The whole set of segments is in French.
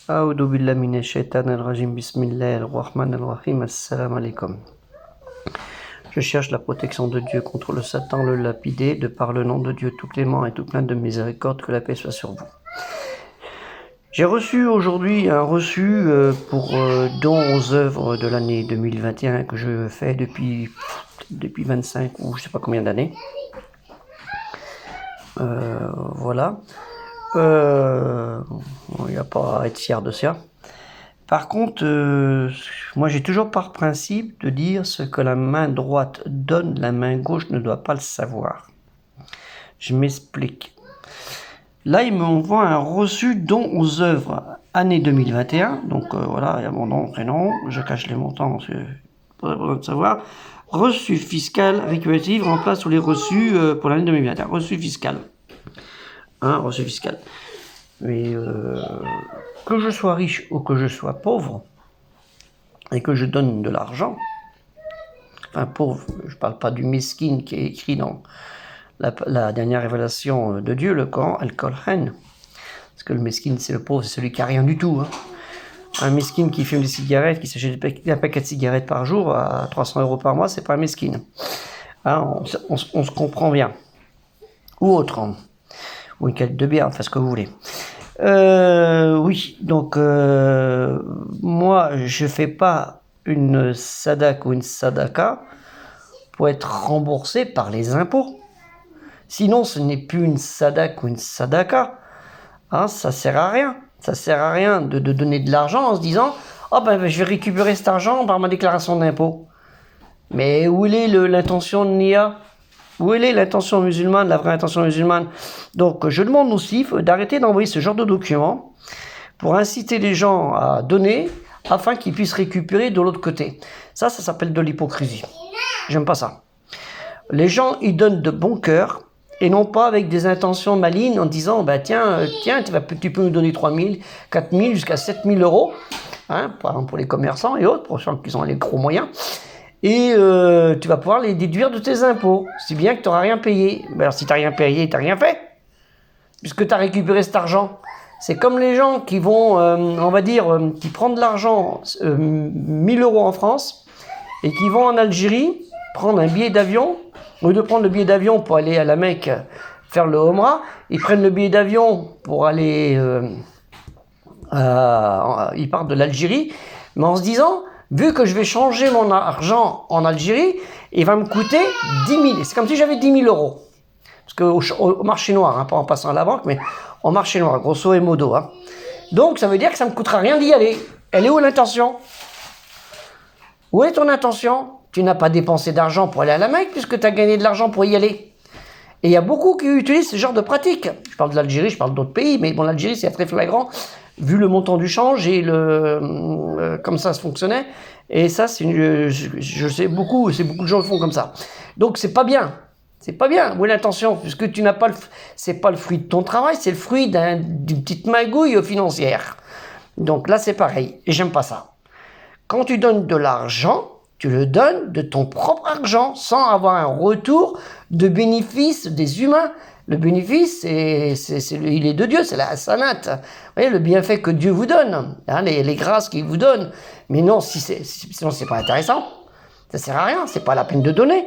أعوذ بالله من الشيطان الرجيم بسم الله الرحمن الرحيم السلام عليكم. Je cherche la protection de Dieu contre le Satan, le lapidé, de par le nom de Dieu tout clément et tout plein de miséricorde, que la paix soit sur vous. J'ai reçu aujourd'hui un reçu pour dons aux œuvres de l'année 2021 que je fais depuis 25 ou je sais pas combien d'années. Voilà. Il n'y a pas à être fier de ça. Par contre, moi j'ai toujours par principe de dire ce que la main droite donne, la main gauche ne doit pas le savoir. Je m'explique. Là, il m'envoie un reçu don aux œuvres année 2021. Donc voilà, il y a mon nom, prénom, je cache les montants, parce que pas besoin de savoir. Reçu fiscal récupératif remplace tous les reçus pour l'année 2021. Reçu fiscal. Reçu fiscal. Mais que je sois riche ou que je sois pauvre, et que je donne de l'argent, enfin pauvre, je ne parle pas du mesquine qui est écrit dans la dernière révélation de Dieu, le Coran, Al-Qur'an, parce que le mesquine c'est le pauvre, c'est celui qui n'a rien du tout. Un mesquine qui fume des cigarettes, qui s'achète un paquet de cigarettes par jour à 300 € par mois, c'est pas un mesquine. On se comprend bien. Ou autre, ou une canette de bière, enfin ce que vous voulez. Oui, donc moi je fais pas une sadak ou une sadaka pour être remboursé par les impôts. Sinon ce n'est plus une sadak ou une sadaka. Ça sert à rien. Ça sert à rien de donner de l'argent en se disant je vais récupérer cet argent par ma déclaration d'impôt. Mais où est l'intention de Nia? Où est l'intention musulmane, la vraie intention musulmane? Donc je demande aussi d'arrêter d'envoyer ce genre de documents pour inciter les gens à donner afin qu'ils puissent récupérer de l'autre côté. Ça s'appelle de l'hypocrisie. J'aime pas ça. Les gens, ils donnent de bon cœur et non pas avec des intentions malignes en disant tiens, tu peux nous donner 3 000, 4 000, jusqu'à 7 000 €, par exemple pour les commerçants et autres, pour ceux qui ont les gros moyens. Et tu vas pouvoir les déduire de tes impôts, si bien que tu n'auras rien payé. Alors si tu n'as rien payé, tu n'as rien fait, puisque tu as récupéré cet argent. C'est comme les gens qui vont, qui prennent de l'argent, 1000 € en France, et qui vont en Algérie prendre un billet d'avion. Au lieu de prendre le billet d'avion pour aller à la Mecque faire le Omra, ils prennent le billet d'avion pour aller... ils partent de l'Algérie, mais en se disant... Vu que je vais changer mon argent en Algérie, il va me coûter 10 000. C'est comme si j'avais 10 000 €. Parce qu'au marché noir, pas en passant à la banque, mais au marché noir, grosso modo. Donc ça veut dire que ça ne me coûtera rien d'y aller. Elle est où l'intention? Où est ton intention? Tu n'as pas dépensé d'argent pour aller à la Mecque, puisque tu as gagné de l'argent pour y aller. Et il y a beaucoup qui utilisent ce genre de pratique. Je parle de l'Algérie, je parle d'autres pays, mais bon, l'Algérie c'est très flagrant. Vu le montant du change et comme ça fonctionnait, et ça je sais beaucoup, beaucoup de gens le font comme ça. Donc c'est pas bien, où est l'intention, puisque tu n'as pas c'est pas le fruit de ton travail, c'est le fruit d'une petite magouille financière. Donc là c'est pareil, et j'aime pas ça. Quand tu donnes de l'argent, tu le donnes de ton propre argent, sans avoir un retour de bénéfice des humains. Le bénéfice, il est de Dieu, c'est la hasanat. Vous voyez, le bienfait que Dieu vous donne, les grâces qu'il vous donne. Mais non, sinon c'est pas intéressant. Ça sert à rien, c'est pas la peine de donner.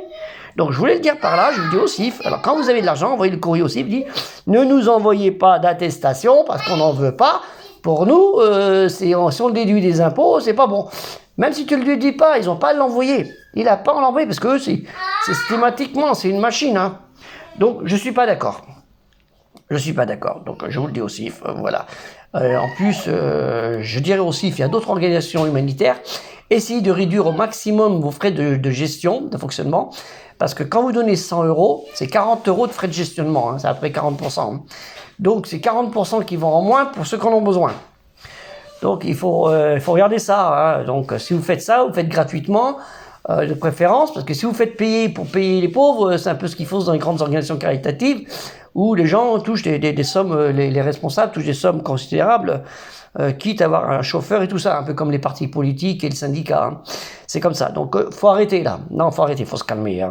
Donc je voulais le dire par là, je vous dis au CIF. Alors quand vous avez de l'argent, envoyez le courrier au CIF, dit ne nous envoyez pas d'attestation parce qu'on n'en veut pas. Pour nous, si on déduit des impôts, c'est pas bon. Même si tu ne le dis pas, ils n'ont pas à l'envoyer. Il n'a pas à l'envoyer parce que eux, c'est systématiquement, c'est une machine. Donc, je ne suis pas d'accord. Donc, je vous le dis aussi, voilà. En plus, je dirais aussi, il y a d'autres organisations humanitaires, essayez de réduire au maximum vos frais de gestion, de fonctionnement, parce que quand vous donnez 100 €, c'est 40 € de frais de gestionnement, c'est à peu près 40%. Donc, c'est 40% qui vont en moins pour ceux qui en ont besoin. Donc, il faut regarder ça. Donc, si vous faites ça, vous faites gratuitement, de préférence, parce que si vous faites payer pour payer les pauvres, c'est un peu ce qu'ils font dans les grandes organisations caritatives, où les gens touchent des sommes, les responsables touchent des sommes considérables, quitte à avoir un chauffeur et tout ça, un peu comme les partis politiques et le syndicat. C'est comme ça. Donc, faut arrêter là. Non, faut arrêter, faut se calmer.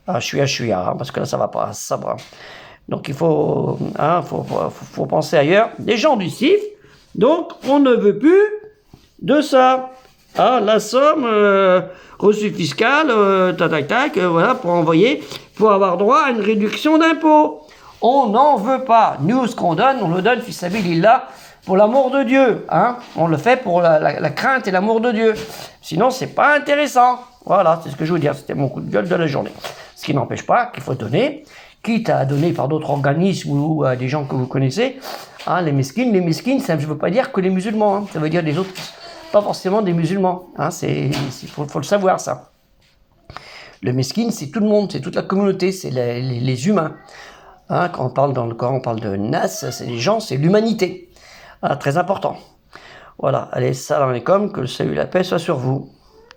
Je suis, parce que là, ça va pas, ça va. Donc, il faut penser ailleurs. Les gens du CIF, Donc, on ne veut plus de ça. Ah, la somme reçue fiscale, voilà, pour envoyer, pour avoir droit à une réduction d'impôt. On n'en veut pas. Nous, ce qu'on donne, on le donne, fils sabilillah, pour l'amour de Dieu. Hein. On le fait pour la crainte et l'amour de Dieu. Sinon, c'est pas intéressant. Voilà, c'est ce que je veux dire. C'était mon coup de gueule de la journée. Ce qui n'empêche pas qu'il faut donner, quitte à donner par d'autres organismes ou à des gens que vous connaissez. Hein, les mesquines, ça ne veut pas dire que les musulmans. Hein. Ça veut dire des autres, pas forcément des musulmans. Hein. Faut le savoir, ça. Le mesquine, c'est tout le monde, c'est toute la communauté, c'est les humains. Hein, quand on parle dans le Coran, on parle de nas, c'est les gens, c'est l'humanité. Ah, très important. Voilà, allez, salam alaikum, que le salut et la paix soient sur vous.